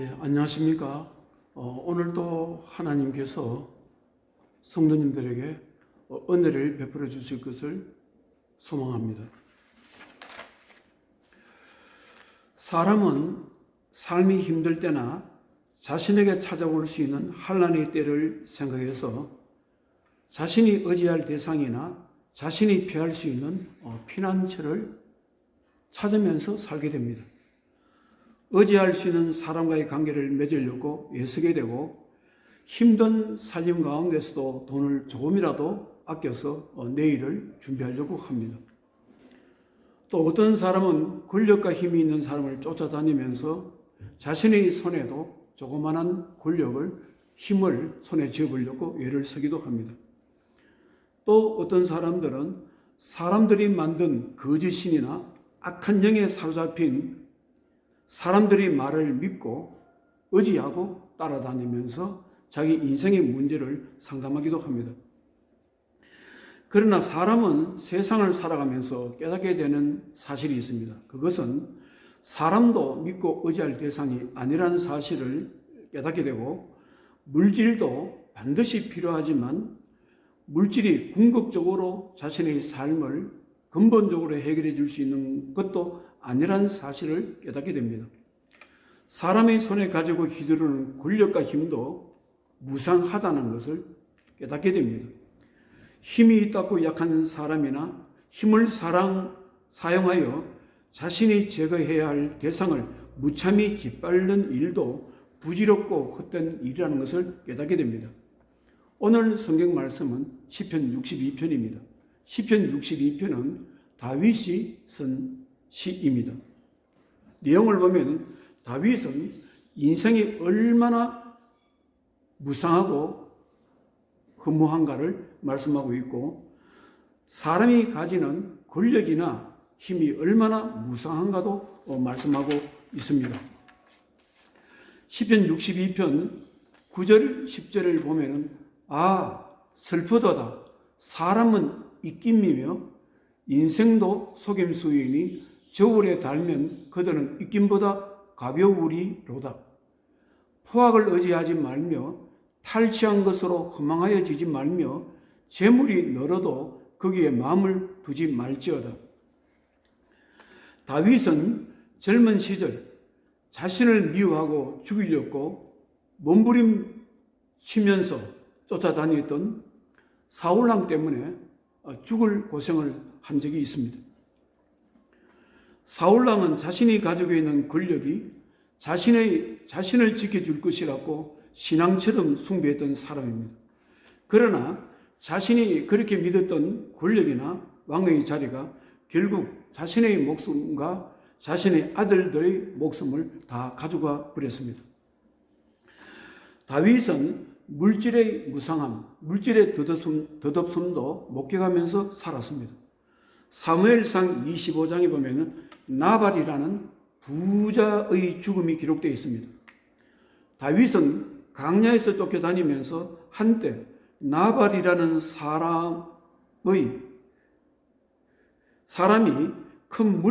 안녕하십니까. 오늘도 하나님께서 성도님들에게 은혜를 베풀어 주실 것을 소망합니다. 사람은 삶이 힘들 때나 자신에게 찾아올 수 있는 환난의 때를 생각해서 자신이 의지할 대상이나 자신이 피할 수 있는 피난처를 찾으면서 살게 됩니다. 의지할 수 있는 사람과의 관계를 맺으려고 애쓰게 되고 힘든 살림 가운데서도 돈을 조금이라도 아껴서 내일을 준비하려고 합니다. 또 어떤 사람은 권력과 힘이 있는 사람을 쫓아다니면서 자신의 손에도 조그마한 권력을, 힘을 손에 쥐어보려고 애를 쓰기도 합니다. 또 어떤 사람들은 사람들이 만든 거짓신이나 악한 영에 사로잡힌 사람들이 말을 믿고 의지하고 따라다니면서 자기 인생의 문제를 상담하기도 합니다. 그러나 사람은 세상을 살아가면서 깨닫게 되는 사실이 있습니다. 그것은 사람도 믿고 의지할 대상이 아니라는 사실을 깨닫게 되고, 물질도 반드시 필요하지만 물질이 궁극적으로 자신의 삶을 근본적으로 해결해 줄 수 있는 것도 아니라는 사실을 깨닫게 됩니다. 사람의 손에 가지고 휘두르는 권력과 힘도 무상하다는 것을 깨닫게 됩니다. 힘이 있다고 약한 사람이나 힘을 사용하여 자신이 제거해야 할 대상을 무참히 짓밟는 일도 부질없고 헛된 일이라는 것을 깨닫게 됩니다. 오늘 성경 말씀은 시편 62편입니다. 시편 62편은 다윗이 쓴 시입니다. 내용을 보면 다윗은 인생이 얼마나 무상하고 허무한가를 말씀하고 있고, 사람이 가지는 권력이나 힘이 얼마나 무상한가도 말씀하고 있습니다. 시편 62편 9절 10절을 보면 슬프도다. 사람은 입김이며 인생도 속임수이니 저울에 달면 그들은 입김보다 가벼우리로다. 포악을 의지하지 말며 탈취한 것으로 허망하여지지 말며 재물이 늘어도 거기에 마음을 두지 말지어다. 다윗은 젊은 시절 자신을 미워하고 죽이려고 몸부림치면서 쫓아다녔던 사울왕 때문에 죽을 고생을 한 적이 있습니다. 사울왕은 자신이 가지고 있는 권력이 자신을 지켜줄 것이라고 신앙처럼 숭배했던 사람입니다. 그러나 자신이 그렇게 믿었던 권력이나 왕의 자리가 결국 자신의 목숨과 자신의 아들들의 목숨을 다 가져가 버렸습니다. 다윗은 물질의 무상함, 물질의 덧없음도 목격하면서 살았습니다. 사무엘상 25장에 보면 나발이라는 부자의 죽음이 기록되어 있습니다. 다윗은 강야에서 쫓겨다니면서 한때 나발이라는 사람이 큰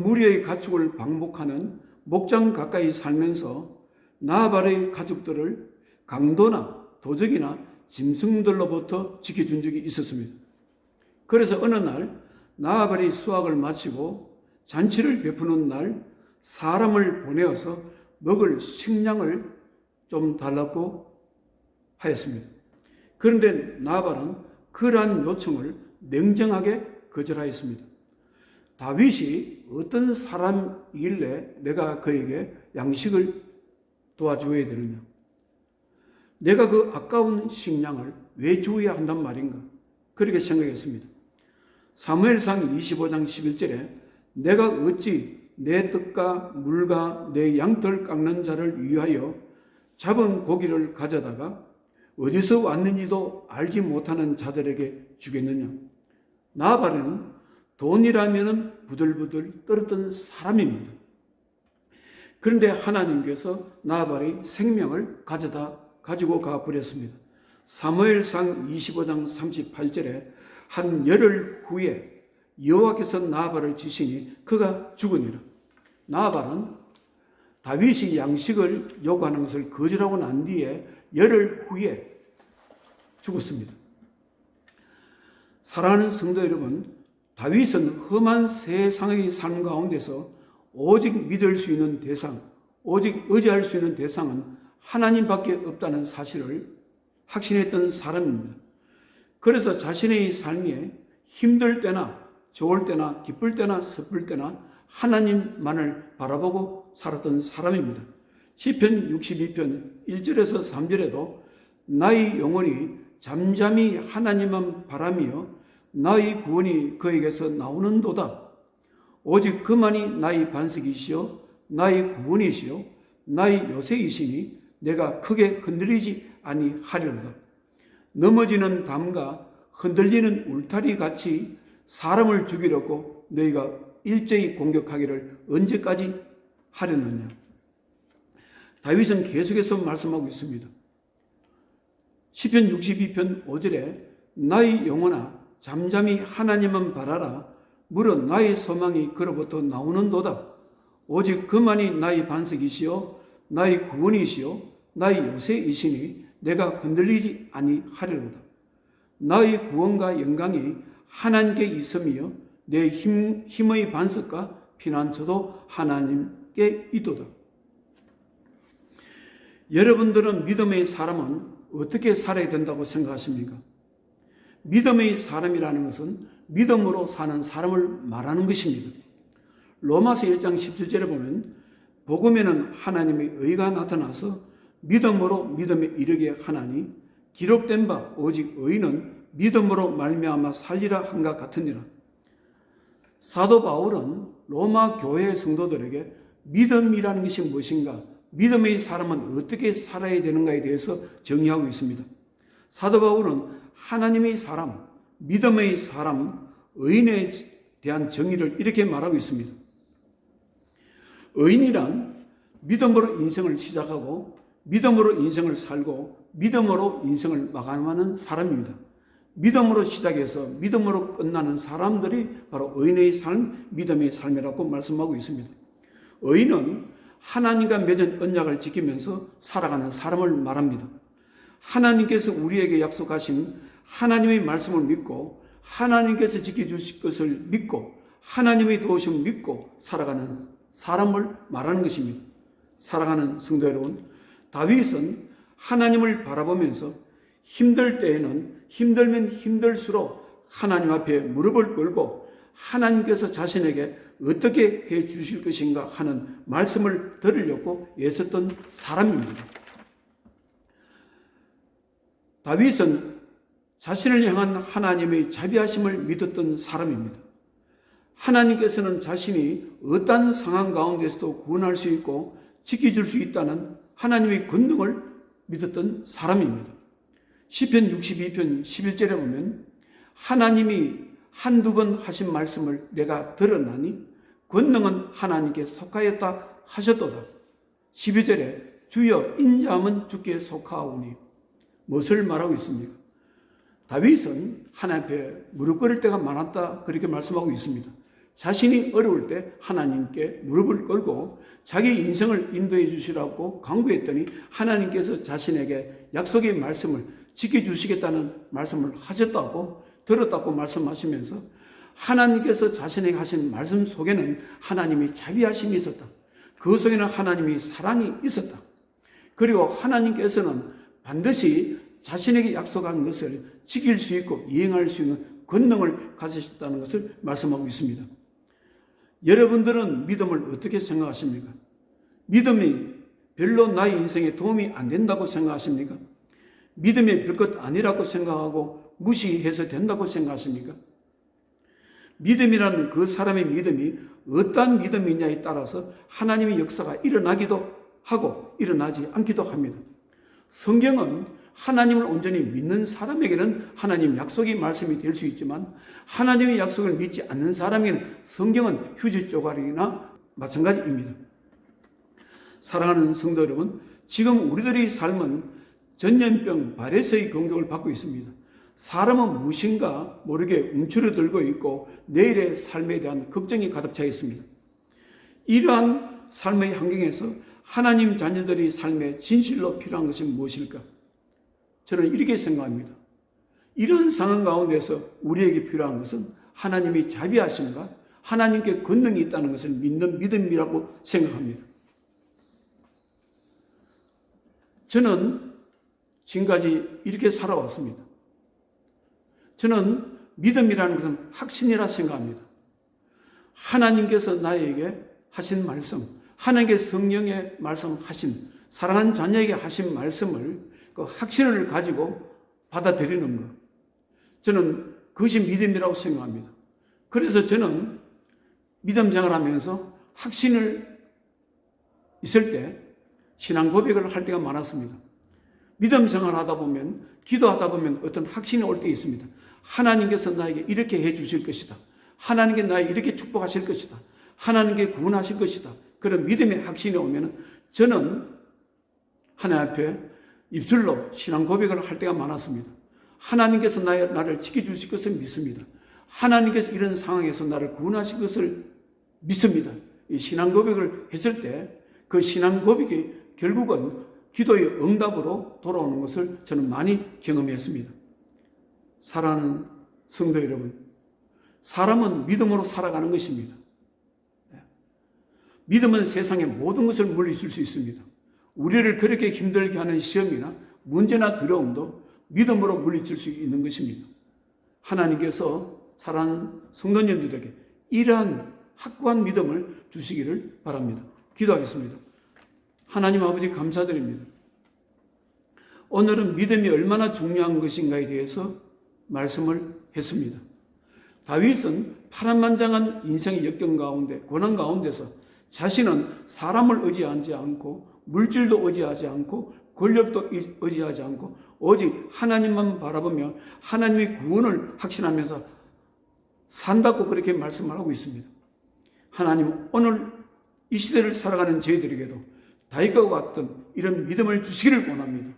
무리의 가축을 방목하는 목장 가까이 살면서 나발의 가축들을 강도나 도적이나 짐승들로부터 지켜준 적이 있었습니다. 그래서 어느 날 나발이 수확을 마치고 잔치를 베푸는 날 사람을 보내어서 먹을 식량을 좀 달라고 하였습니다. 그런데 나발은 그러한 요청을 냉정하게 거절하였습니다. 다윗이 어떤 사람이길래 내가 그에게 양식을 도와주어야 되느냐? 내가 그 아까운 식량을 왜 주어야 한단 말인가? 그렇게 생각했습니다. 사무엘상 25장 11절에 내가 어찌 내 떡과 물과 내 양털 깎는 자를 위하여 잡은 고기를 가져다가 어디서 왔는지도 알지 못하는 자들에게 주겠느냐? 나발은 돈이라면 부들부들 떨었던 사람입니다. 그런데 하나님께서 나발의 생명을 가지고 가버렸습니다. 사무엘상 25장 38절에 한 열흘 후에 여호와께서 나발을 치시니 그가 죽으니라. 나발은 다윗이 양식을 요구하는 것을 거절하고 난 뒤에 열흘 후에 죽었습니다. 사랑하는 성도 여러분, 다윗은 험한 세상의 삶 가운데서 오직 믿을 수 있는 대상, 오직 의지할 수 있는 대상은 하나님밖에 없다는 사실을 확신했던 사람입니다. 그래서 자신의 삶에 힘들 때나 좋을 때나 기쁠 때나 슬플 때나 하나님만을 바라보고 살았던 사람입니다. 시편 62편 1절에서 3절에도 나의 영혼이 잠잠히 하나님만 바라며 나의 구원이 그에게서 나오는도다. 오직 그만이 나의 반석이시요 나의 구원이시요 나의 요새이시니 내가 크게 흔들리지 아니하리로다. 넘어지는 담과 흔들리는 울타리 같이 사람을 죽이려고 너희가 일제히 공격하기를 언제까지 하려느냐. 다윗은 계속해서 말씀하고 있습니다. 시편 62편 5절에 나의 영혼아 잠잠히 하나님만 바라라. 물은 나의 소망이 그로부터 나오는도다. 오직 그만이 나의 반석이시요 나의 구원이시요 나의 요새이시니 내가 흔들리지 아니하리로다. 나의 구원과 영광이 하나님께 있으며 내 힘의 반석과 피난처도 하나님께 있도다. 여러분들은 믿음의 사람은 어떻게 살아야 된다고 생각하십니까? 믿음의 사람이라는 것은 믿음으로 사는 사람을 말하는 것입니다. 로마서 1장 17절에 보면 복음에는 하나님의 의가 나타나서 믿음으로 믿음에 이르게 하나니 기록된 바 오직 의는 믿음으로 말미암아 살리라 한것 같으니라. 사도 바울은 로마 교회 성도들에게 믿음이라는 것이 무엇인가, 믿음의 사람은 어떻게 살아야 되는가에 대해서 정의하고 있습니다. 사도 바울은 하나님의 사람, 믿음의 사람, 의인에 대한 정의를 이렇게 말하고 있습니다. 의인이란 믿음으로 인생을 시작하고 믿음으로 인생을 살고 믿음으로 인생을 마감하는 사람입니다. 믿음으로 시작해서 믿음으로 끝나는 사람들이 바로 의인의 삶, 믿음의 삶이라고 말씀하고 있습니다. 의인은 하나님과 맺은 언약을 지키면서 살아가는 사람을 말합니다. 하나님께서 우리에게 약속하신 하나님의 말씀을 믿고 하나님께서 지켜주실 것을 믿고 하나님의 도우심을 믿고 살아가는 사람을 말하는 것입니다. 사랑하는 성도 여러분, 다윗은 하나님을 바라보면서 힘들 때에는 힘들면 힘들수록 하나님 앞에 무릎을 꿇고 하나님께서 자신에게 어떻게 해 주실 것인가 하는 말씀을 들으려고 애썼던 사람입니다. 다윗은 자신을 향한 하나님의 자비하심을 믿었던 사람입니다. 하나님께서는 자신이 어떠한 상황 가운데서도 구원할 수 있고 지켜줄 수 있다는 하나님의 권능을 믿었던 사람입니다. 시편 62편 11절에 보면 하나님이 한두 번 하신 말씀을 내가 들었나니 권능은 하나님께 속하였다 하셨도다. 12절에 주여 인자함은 주께 속하오니 무엇을 말하고 있습니까? 다윗은 하나님 앞에 무릎 꿇을 때가 많았다 그렇게 말씀하고 있습니다. 자신이 어려울 때 하나님께 무릎을 꿇고 자기 인생을 인도해 주시라고 간구했더니 하나님께서 자신에게 약속의 말씀을 지켜주시겠다는 말씀을 하셨다고 들었다고 말씀하시면서 하나님께서 자신에게 하신 말씀 속에는 하나님의 자비하심이 있었다. 그 속에는 하나님의 사랑이 있었다. 그리고 하나님께서는 반드시 자신에게 약속한 것을 지킬 수 있고 이행할 수 있는 권능을 가지셨다는 것을 말씀하고 있습니다. 여러분들은 믿음을 어떻게 생각하십니까? 믿음이 별로 나의 인생에 도움이 안 된다고 생각하십니까? 믿음이 별것 아니라고 생각하고 무시해서 된다고 생각하십니까? 믿음이라는 그 사람의 믿음이 어떠한 믿음이냐에 따라서 하나님의 역사가 일어나기도 하고 일어나지 않기도 합니다. 성경은 하나님을 온전히 믿는 사람에게는 하나님 약속의 말씀이 될 수 있지만 하나님의 약속을 믿지 않는 사람에게는 성경은 휴지 조각이나 마찬가지입니다. 사랑하는 성도 여러분, 지금 우리들의 삶은 전염병 바이러스의 공격을 받고 있습니다. 사람은 무엇인가 모르게 움츠러들고 있고 내일의 삶에 대한 걱정이 가득 차 있습니다. 이러한 삶의 환경에서 하나님 자녀들이 삶에 진실로 필요한 것이 무엇일까? 저는 이렇게 생각합니다. 이런 상황 가운데서 우리에게 필요한 것은 하나님의 자비하심과 하나님께 권능이 있다는 것을 믿는 믿음이라고 생각합니다. 저는 지금까지 이렇게 살아왔습니다. 저는 믿음이라는 것은 확신이라 생각합니다. 하나님께서 나에게 하신 말씀, 하나님께서 성령의 말씀하신 사랑하는 자녀에게 하신 말씀을 그 확신을 가지고 받아들이는 것, 저는 그것이 믿음이라고 생각합니다. 그래서 저는 믿음 생활하면서 확신을 있을 때 신앙 고백을 할 때가 많았습니다. 믿음 생활하다 보면, 기도하다 보면 어떤 확신이 올 때 있습니다. 하나님께서 나에게 이렇게 해 주실 것이다. 하나님께 나에게 이렇게 축복하실 것이다. 하나님께 구원하실 것이다. 그런 믿음의 확신이 오면 저는 하나님 앞에 입술로 신앙 고백을 할 때가 많았습니다. 하나님께서 나를 지켜주실 것을 믿습니다. 하나님께서 이런 상황에서 나를 구원하실 것을 믿습니다. 이 신앙 고백을 했을 때 그 신앙 고백이 결국은 기도의 응답으로 돌아오는 것을 저는 많이 경험했습니다. 사랑하는 성도 여러분, 사람은 믿음으로 살아가는 것입니다. 믿음은 세상의 모든 것을 물리칠 수 있습니다. 우리를 그렇게 힘들게 하는 시험이나 문제나 두려움도 믿음으로 물리칠 수 있는 것입니다. 하나님께서 사랑하는 성도님들에게 이러한 확고한 믿음을 주시기를 바랍니다. 기도하겠습니다. 하나님 아버지 감사드립니다. 오늘은 믿음이 얼마나 중요한 것인가에 대해서 말씀을 했습니다. 다윗은 파란만장한 인생의 역경 가운데, 고난 가운데서 자신은 사람을 의지하지 않고 물질도 의지하지 않고 권력도 의지하지 않고 오직 하나님만 바라보며 하나님의 구원을 확신하면서 산다고 그렇게 말씀을 하고 있습니다. 하나님, 오늘 이 시대를 살아가는 저희들에게도 다윗과 같은 이런 믿음을 주시기를 원합니다.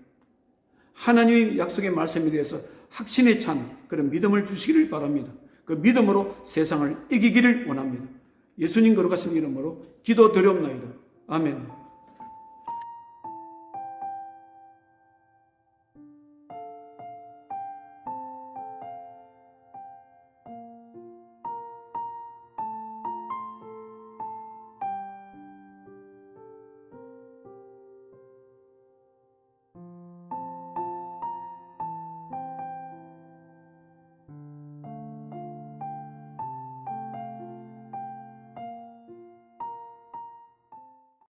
하나님의 약속의 말씀에 대해서 확신에 찬 그런 믿음을 주시기를 바랍니다. 그 믿음으로 세상을 이기기를 원합니다. 예수님 거룩하신 이름으로 기도드리옵나이다. 아멘.